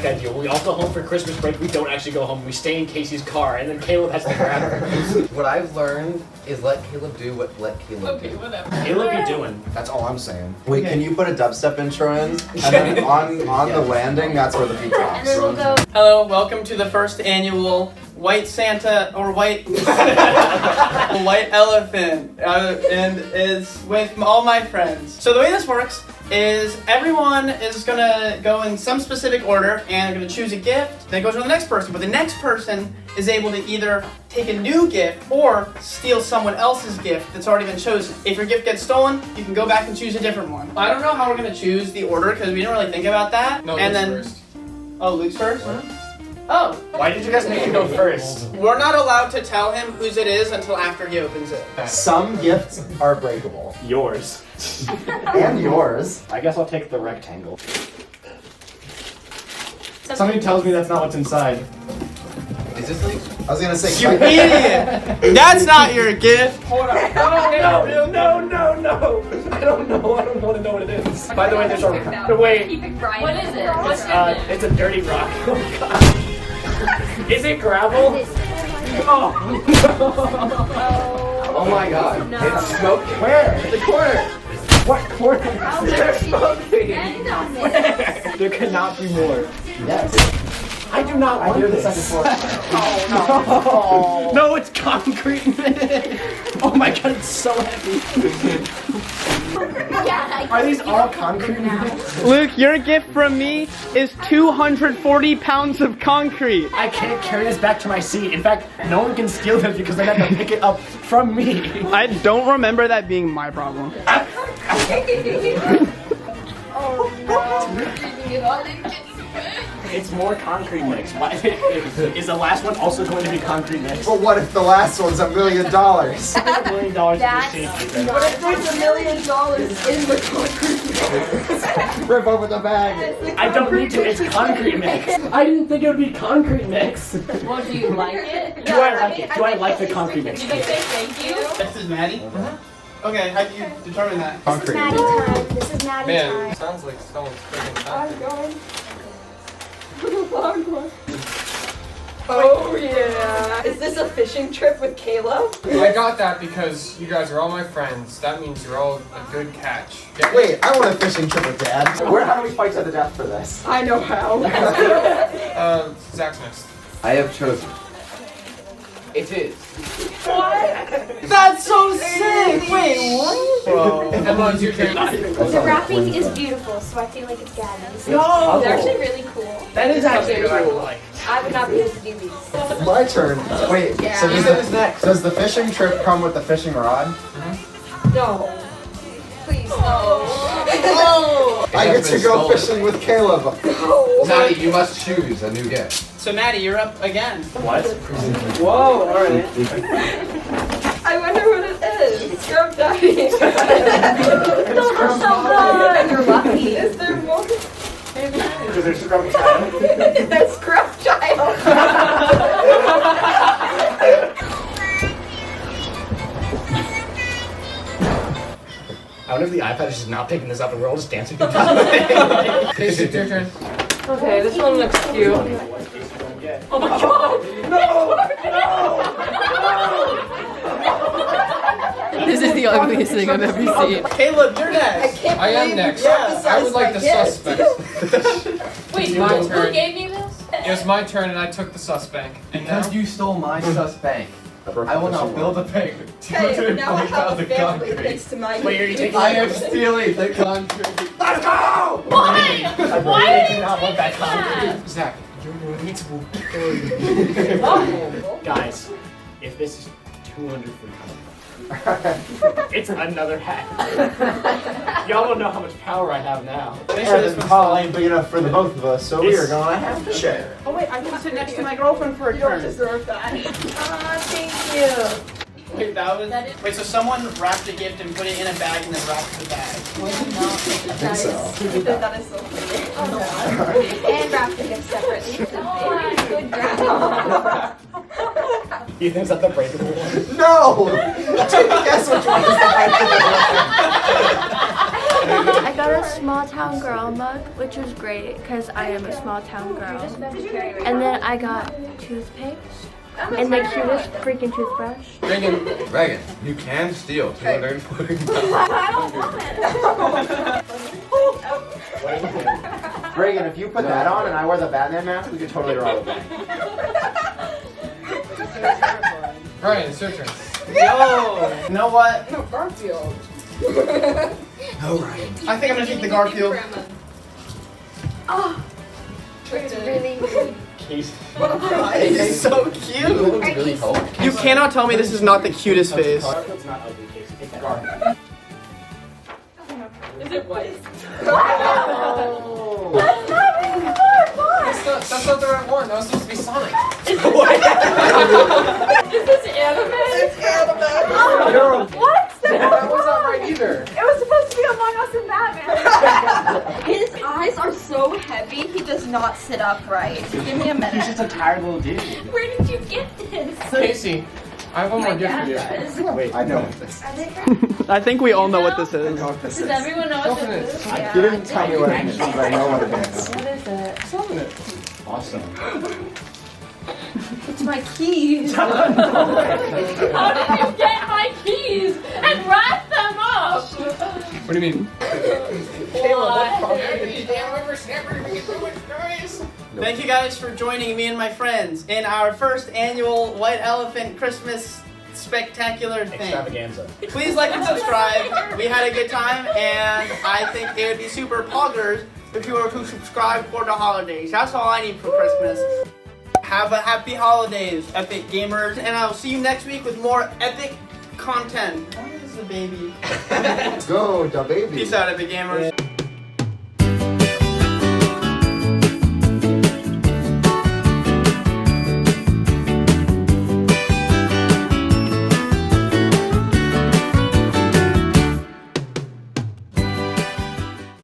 Idea. We all go home for Christmas break. We don't actually go home. We stay in Casey's car, and then Caleb has to grab her. What I've learned is let Caleb do what let Caleb do. Whatever. Caleb be doing. That's all I'm saying. Wait, can you put a dubstep intro in? And then on the landing, that's where the beat drops. And then we'll go. Hello, welcome to the first annual White Santa or White White Elephant, and it's with all my friends. So the way this works is everyone is gonna go in some specific order and they're gonna choose a gift. Then it goes to the next person, but the next person is able to either take a new gift or steal someone else's gift that's already been chosen. If your gift gets stolen, you can go back and choose a different one. I don't know how we're gonna choose the order because we didn't really think about that. No, and Luke's then first. Oh, Luke's first? Oh. Why did you guys make him go first? We're not allowed to tell him whose it is until after he opens it. Some gifts are breakable. Yours. And yours. I guess I'll take the rectangle. Something tells me that's not what's inside. Is this like? I was gonna say. You idiot! That's not your gift! Hold on. No. I don't know what it is. By the way, there's a... Wait. What is it? What's It's a dirty rock. Oh, God. Is it gravel? Oh. Oh my God! No. It's smoking. Where? The corner. What corner? They're smoking. There cannot be more. Yes. I do not want hear this. the second floor. Oh, no, it's concrete. Oh my God, it's so heavy. Are these all concrete now? Luke, your gift from me is 240 pounds of concrete. I can't carry this back to my seat. In fact, no one can steal this because they have to pick it up from me. I don't remember that being my problem. Oh no. It's more concrete mix. Why is the last one also going to be concrete mix? But what if the last one's $1 million? $1 million That's in What if there's $1 million in the concrete? Rip open the bag. I don't need to. It's concrete mix. I didn't think it would be concrete mix. Well, do you like it? Do I like it? Do I like the concrete mix? Did you say thank you? This is Maddie? Okay, how do you determine that? Concrete. Maddie time. This is Maddie Man, time. sounds like someone's freaking going. Oh yeah! Is this a fishing trip with Caleb? I got that because you guys are all my friends. That means you're all a good catch. Yeah. Wait, I want a fishing trip with Dad. How do we fight to the death for this? I know how. Zach's next. I have chosen. It is. That's so sick! Wait, what? Bro. Emma, it's your turn. The wrapping is beautiful, so I feel like it's Gabby's. No! They're actually really cool. That is actually cool. I would not be able to do these. My turn. Wait, so You said it's next. does the fishing trip come with the fishing rod? No. Please, no. I get to go fishing with Caleb. Maddie, you must choose a new gift. So Maddie, you're up again. What? Whoa, alright. I wonder what it is. Scrub Daddy. Those are so good. You're lucky. Is there more? Because there's scrub child. That's Scrub Child. I wonder if the iPad is just not picking this up and we're all just dancing. Casey, it's your turn. Okay, this one looks cute. Oh my God! This is the ugliest thing I've ever seen. Caleb, you're next. I am next. Yeah, I would like the suspect. Wait, My who turn. gave me this? It was my turn and I took the suspect. And now Because you stole my suspect, I will now build a pig. Hey, now I have a family thanks to my. Wait, are you taking I am stealing the concrete. Let's go! Why? I Why really did do not want that that? concrete. Zach, you're going to Guys, if this is 200 free it's another hat. Y'all don't know how much power I have now. Make sure this one's Hall ain't big enough for the both of us, so we are gonna have to share. Oh wait, I can sit next to my girlfriend for a You don't turn. deserve that. Thank you. Wait, that was. That is- Wait, so someone wrapped a gift and put it in a bag and then wrapped the bag. I think so. That is so funny. And wrap the gift separately. Good job. You think that's the breakable one? No! Take a guess which one is the breakable one. I got a small town girl mug, which was great because I am a small town girl. And then I got toothpaste and the cutest freaking toothbrush. Reagan, you can steal. Two very important. I don't want it. Reagan, if you put that on and I wear the Batman mask, we could totally roll with it. Brian, it's your turn. Yo! You know what? No, Garfield. No, Ryan. I think I'm gonna take the Garfield. Oh, it's really Case. It is so cute. Really help. You cannot tell me this is not the cutest face. Garfield's not ugly, Case. It's Garfield. Is it white? That's not the right one. That was supposed to be Sonic. Is this anime? It's anime. What? That was not right either. It was supposed to be Among Us and Batman. His eyes are so heavy, he does not sit upright. Give me a He's minute. just a tired little dude. Where did you get this? Casey, I have one more gift for you. Wait, I know what this is. I think we all know what this I is. know what this Does is. everyone know what Open this it. is? You didn't tell me what it is, but I know what it is. What is it? Open it. awesome. It's my keys. How did you get my keys and wrap them up? What do you mean? Thank you guys for joining me and my friends in our first annual White Elephant Christmas spectacular thing. Extravaganza. Please like and subscribe. We had a good time, and I think it would be super poggers if you were to subscribe for the holidays. That's all I need for Christmas. Have a happy holidays, epic gamers, and I'll see you next week with more epic content. What is the baby? Go, da baby. Peace out, epic gamers.